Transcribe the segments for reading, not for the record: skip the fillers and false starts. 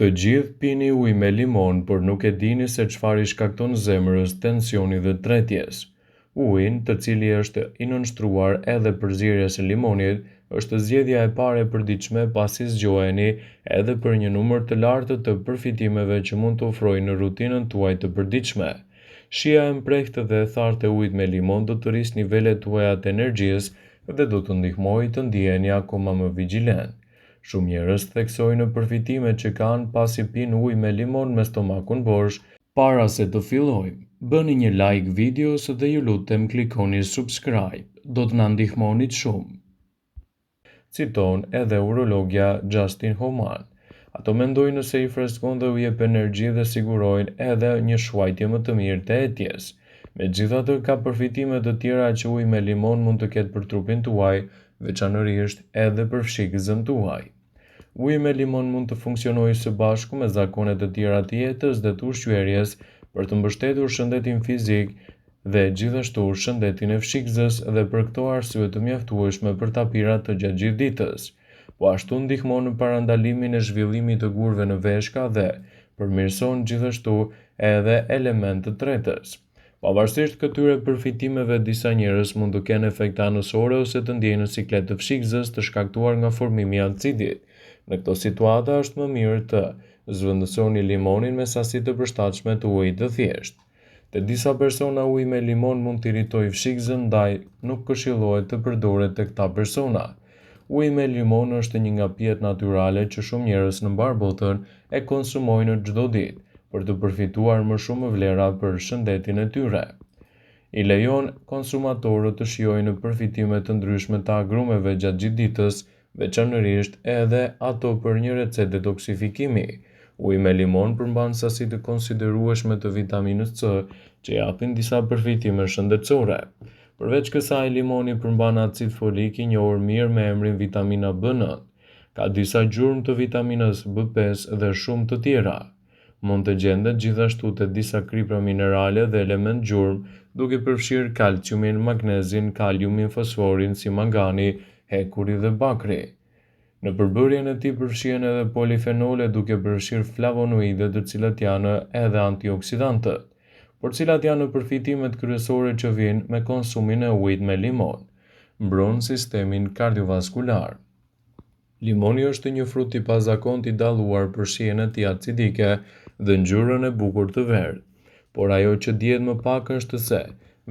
Të gjithë pini ujë me limon, por nuk e dini se çfarë i shkakton zemrës, tensioni dhe tretjes. Uji, të cili është i nënshtruar edhe përzierjes së limonit, është zgjedhja e parë e përditshme pasi zgjoheni edhe për një numër të lartë të përfitimeve që mund të ofrojë në rutinën tuaj të përditshme. Shija e mprehtë dhe e thartë e ujit me limon do të rrisë nivelet tuaja të energjisë dhe do të ndihmojë të ndiheni akoma më vigjilent. Shumë njerëz theksojnë në përfitimet që kanë pasi pinë ujë me limon me stomakun bosh. Para se të fillojmë, bëni një like videos dhe ju lutem klikoni subscribe, do të na ndihmonit shumë. Citon edhe urologja Justin Homan. Ato mendojnë se i freskon dhe u jep energji dhe sigurojnë edhe një shwajtje më të mirë të etjes. Megjithatë, ka përfitime të tjera që uji me limon mund të ketë për trupin tuaj, veçanërisht edhe për fshikëzën tuaj. Uji me limon mund të funksionojë së bashku me zakonet e tjera të jetës dhe të ushqyerjes për të mbështetur shëndetin fizik dhe gjithashtu shëndetin e fshikëzës dhe për këto arsye të mjaftueshme për tapira të gjatë gjithë ditës. Po ashtu ndihmon në parandalimin e zhvillimit të gurve në veshka dhe përmirëson gjithashtu edhe element të tretës. Pavarësisht këtyre përfitimeve, disa njerëz mund të kenë efekte anësore ose të ndjejnë siklet të fshikëzës të shkaktuar nga formimi i acidit. Në këto situata është më mirë të zvendësoni limonin me sasi të përshtatshme të ujit të thjeshtë. Te disa persona uji me limon mund të irritojë fshikëzën, ndaj nuk këshillohet të përdoret te këta persona. Uji me limon është një nga pijet natyrale që shumë njerëz në mbar botën e konsumojnë çdo ditë për të përfituar më shumë vlera për shëndetin e tyre. I lejon konsumatorët të shijojnë përfitime të ndryshme të agrumeve gjatë gjithë ditës, veçanërisht edhe ato për një recetë detoksifikimi. Uji me limon përmban sasi të konsiderueshme të vitaminës C, që japin disa përfitime shëndetësore. Përveç kësaj, limoni përmban acid folik i njohur mirë me emrin vitamina B9. Ka disa gjurmë të vitaminës B5 dhe shumë të tjera. Mund të gjendet gjithashtu te disa kripra minerale dhe element gjurmë, duke përfshirë kalciumin, magnezin, kaliumin, fosforin si mangani, hekuri dhe bakri. Në përbërjen e tij përfshihen edhe polifenole, duke përfshirë flavonoide, të cilat janë edhe antioksidantët. Por cilat janë përfitimet kryesore që vijnë me konsumin e ujit me limon? Mbron sistemin kardiovaskular. Limoni është një frut i pazakontë i dalluar për shijen e tij acidike dhe ngjyrën e bukur të verdhë, por ajo që dihet më pak është se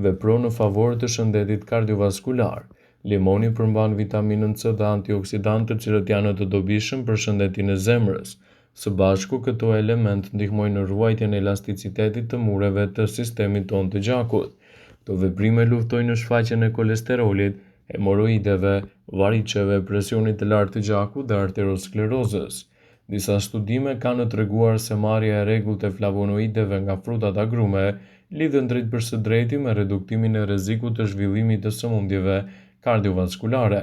vepron në favor të shëndetit kardiovaskular. Limoni përmban vitaminën C dhe antioksidantë, të cilët janë të dobishëm për shëndetin e zemrës. Së bashku, këto element ndihmojnë në ruajtjen e elasticitetit të mureve të sistemit tonë të gjakut. Këto veprime luftojnë në shfaqjen e kolesterolit, hemoroideve, variceve, presionit të lartë të gjakut dhe arteriosklerozës. Disa studime kanë treguar se marrja e rregullt e flavonoideve nga frutat agrume lidhen drejt për së drejti me reduktimin e rrezikut të zhvillimit të sëmundjeve kardiovaskulare.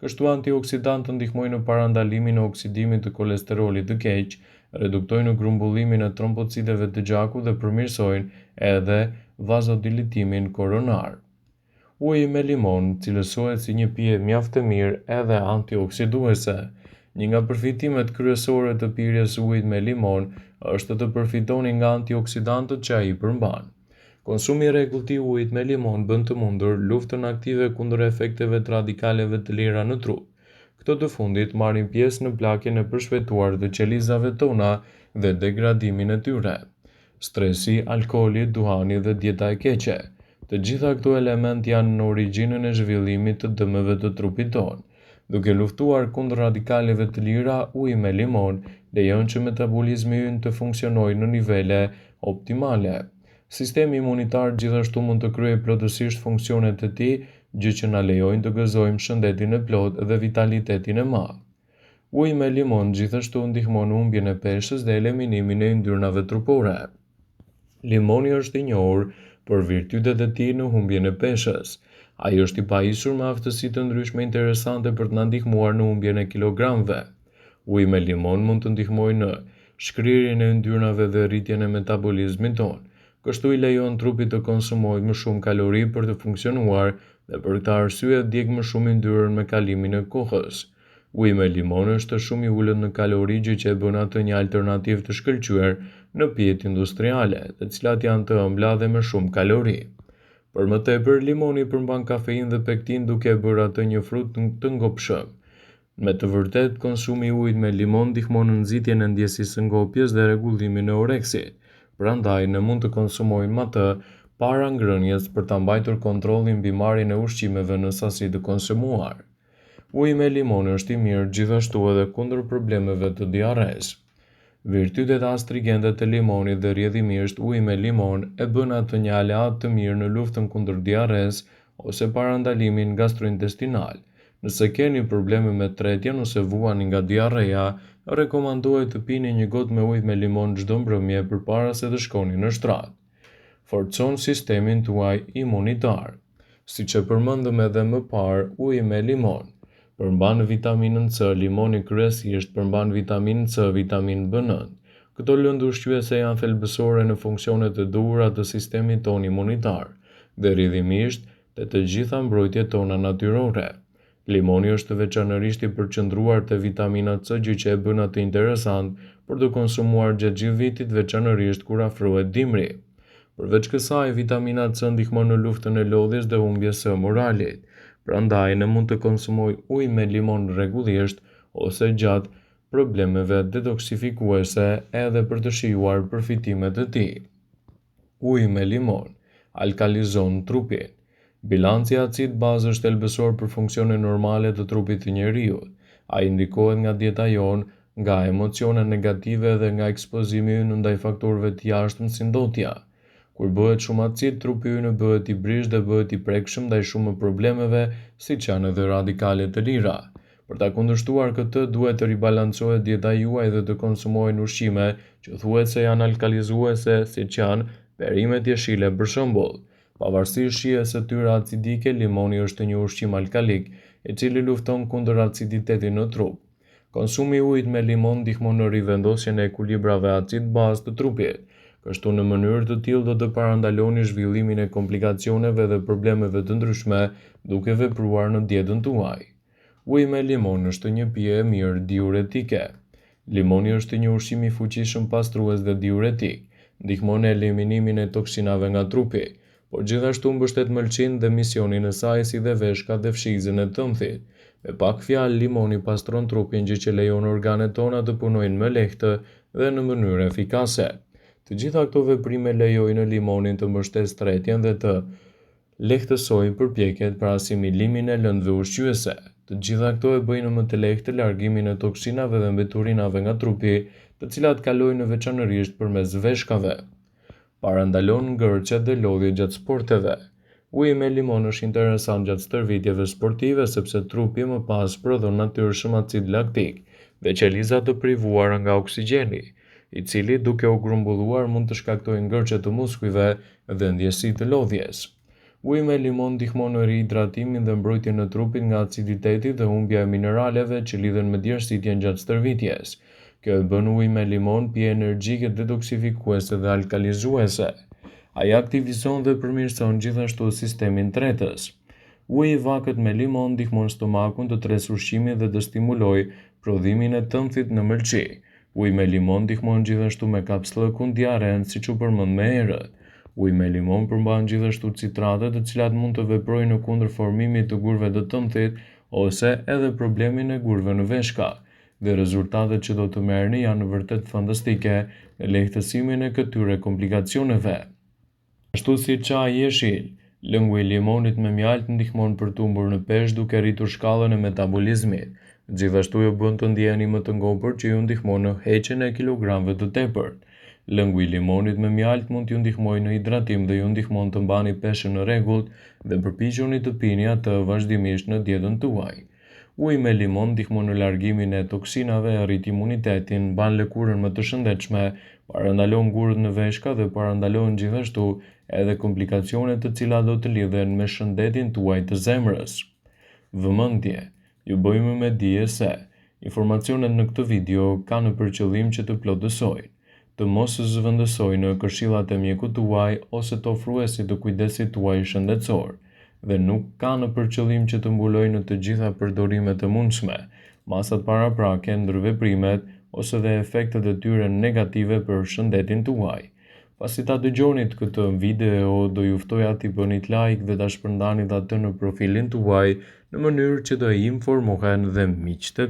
Kështu antioksidantët ndihmojnë në parandalimin e oksidimit të kolesterolit të keq, reduktojnë grumbullimin e trombocideve të gjakut dhe përmirësojnë edhe vazodilitimin koronar. Uji me limon cilësohet si një pije mjaft e mirë edhe antioksiduese. Një nga përfitimet kryesore të pirjes së ujit me limon është të përfitoni nga antioksidantët që ai përmban. Konsumi i rregullt i ujit me limon bën të mundur luftën aktive kundër efekteve të radikaleve të lira në trup. Këto të fundit marrin pjesë në plakjen e përshpejtuar të qelizave tona dhe degradimin e tyre. Stresi, alkooli, duhani dhe dieta e keqe. Të gjitha këto element janë në origjinën e zhvillimit të dëmeve të trupit tonë. Duke luftuar kundër radikaleve të lira, uji me limon lejon që metabolizmi ynë të funksionojë në nivele optimale. Sistemi imunitar gjithashtu mund të kryejë plotësisht funksionet e tij, gjë që na lejojnë të gëzojmë shëndetin e plotë dhe vitalitetin e madh. Uji me limon gjithashtu ndihmon humbjen e peshës dhe eliminimin e yndyrnave trupore. Limoni është i njohur për virtytet e tij në humbjen e peshës. Ai është i pajisur me aftësi të ndryshme interesante për të na ndihmuar në humbjen e kilogramëve. Uji me limon mund të ndihmojë në shkrirjen e yndyrnave dhe rritjen e metabolizmit tonë. Kështu i lejon trupit të konsumojë më shumë kalori për të funksionuar dhe për këtë arsye djeg më shumë yndyrën me kalimin e kohës. Uji me limon është shumë i ulët në kalori, gjë që e bën atë një alternativë të shkëlqyer në pijet industriale, të cilat janë të ëmbla dhe me shumë kalori. Për më tepër, limoni përmban kafeinë dhe pektin, duke e bërë atë një frut të ngopshëm. Me të vërtetë, konsumi i ujit me limon ndihmon në nxitjen e ndjesisë së ngopjes dhe rregullimin e oreksit. Prandaj, ne mund të konsumojmë atë para ngrënjes për ta mbajtur kontrollin mbi marrjen e ushqimeve në sasi të konsumuar. Uji me limon është i mirë gjithashtu edhe kundër problemeve të diarres. Virtytet astringente të limonit dhe rrjedhimisht uji me limon e bën atë një aleat të mirë në luftën kundër diarres ose parandalimin gastrointestinal. Nëse keni probleme me tretjen ose vuani nga diarreja, rekomandohet të pini një gotë me ujë me limon çdo mbrëmje përpara se të shkoni në shtrat. Forcon sistemin tuaj imunitar. Siç e përmendëm edhe më parë, uji me limon përmban vitaminën C. Limoni kryesisht përmban vitaminën C, vitaminë B9. Këto lëndë ushqyese janë thelbësore në funksionet e duhura të sistemit ton imunitar dhe rrjedhimisht të gjitha mbrojtjet tona natyrore. Limoni është veçanërisht i përqendruar te vitamina C, gjë që e bën atë interesant për të konsumuar gjatë gjithë vitit, veçanërisht kur afrohet dimri. Përveç kësaj, vitamina C ndihmon në luftën e lodhjes dhe humbjes së moralit. Prandaj, ne mund të konsumojmë ujë me limon rregullisht ose gjatë problemeve detoksifikuese edhe për të shijuar përfitimet e tij. Uji me limon alkalizon trupin. Bilanci acid bazë është thelbësor për funksionet normale të trupit të njeriut. Ai ndikohet nga dieta jon, nga emocione negative dhe nga ekspozimi ynë ndaj faktorëve të jashtëm si ndotja. Kur bëhet shumë acid, trupi ynë bëhet i brisht dhe bëhet i prekshëm ndaj shumë problemeve, siç janë edhe radikale të lira. Për ta kundërshtuar këtë, duhet të ribalancohet dieta juaj dhe të konsumohen ushqime që thuhet se janë alkalizuese, siç janë perimet jeshile për shembull. Pavarësisht shijes së tyre acidike, limoni është një ushqim alkalik, i cili lufton kundër aciditetit në trup. Konsumi i ujit me limon ndihmon në rivendosjen e ekuilibrave acid-bazë të trupit. Kështu në mënyrë të tillë do të parandaloni zhvillimin e komplikacioneve dhe problemeve të ndryshme duke vepruar në dietën tuaj. Uji me limon është një pije e mirë diuretike. Limoni është një ushqim i fuqishëm pastrues dhe diuretik, ndihmon në eliminimin e toksinave nga trupi, por gjithashtu mbështet mëlçinë dhe misionin e saj si dhe veshkat dhe fshizën e tëmthit. Me pak fjalë, limoni pastron trupin, gjë që lejon organet tona të punojnë më lehtë dhe në mënyrë efikase. Të gjitha këto veprime lejojnë limonin të mbështesë tretjen dhe të lehtësojë përpjekjet për asimilimin e lëndëve ushqyese. Të gjitha këto e bëjnë më të lehtë largimin e toksinave dhe mbeturinave nga trupi, të cilat kalojnë veçanërisht përmes veshkave. Parandalon ngërçet dhe lodhjet gjatë sporteve. Uji me limon është interesant gjatë stërvitjeve sportive sepse trupi më pas prodhon natyrshëm acid laktik dhe qeliza të privuara nga oksigjeni, i cili duke u grumbulluar mund të shkaktojë ngërçe të muskujve dhe ndjesi të lodhjes. Uji me limon ndihmon në rihidratimin dhe mbrojtjen e trupit nga aciditeti dhe humbja e mineraleve që lidhen me djersitjen gjatë stërvitjes. Kjo e bën ujin me limon pije energjike, detoksifikuese dhe alkalizuese. Ai aktivizon dhe përmirëson gjithashtu sistemin tretës. Uji i vakët me limon ndihmon stomakun të tresë ushqimin dhe të stimulojë prodhimin e tëmthit në mëlçi. Uji me limon ndihmon gjithashtu me kapsllë kundër diarren, siç u përmend më herët. Uji me limon përmban gjithashtu citrate, të cilat mund të veprojnë në kundër formimit të gurëve të tëmthit ose edhe problemin e gurëve në veshka. Dhe rezultatet që do të merrni janë vërtet fantastike në lehtësimin e këtyre komplikacioneve. Ashtu si çaji jeshil, lëngu i limonit me mjaltë ndihmon për të humbur në peshë duke rritur shkallën e metabolizmit. Gjithashtu ju bën të ndjeheni më të ngopur, që ju ndihmon në heqjen e kilogramëve të tepërt. Lëngu i limonit me mjaltë mund t'ju ndihmojë në hidratim dhe ju ndihmon të mbani peshën në rregull dhe përpiquni të pini atë vazhdimisht në dietën tuaj. Uji me limon ndihmon në largimin e toksinave, arrit imunitetin, mban lëkurën më të shëndetshme, parandalon gurët në veshka dhe parandalon gjithashtu edhe komplikacionet të cilat do të lidhen me shëndetin tuaj të zemrës. Vëmendje, ju bëjmë me dije se informacionet në këtë video kanë për qëllim që të plotësojnë, të mos zëvendësojnë këshillat e mjekut tuaj ose të ofruesit të kujdesit tuaj shëndetësor, dhe nuk kanë për qëllim që të mbulojnë të gjitha përdorimet e mundshme, masat paraprake, ndërveprimet ose dhe efektet e tyre negative për shëndetin tuaj. Pasi ta dëgjoni këtë video, do ju ftoja t'i bënit like dhe ta shpërndanit atë në profilin tuaj në mënyrë që të informohen dhe miqtë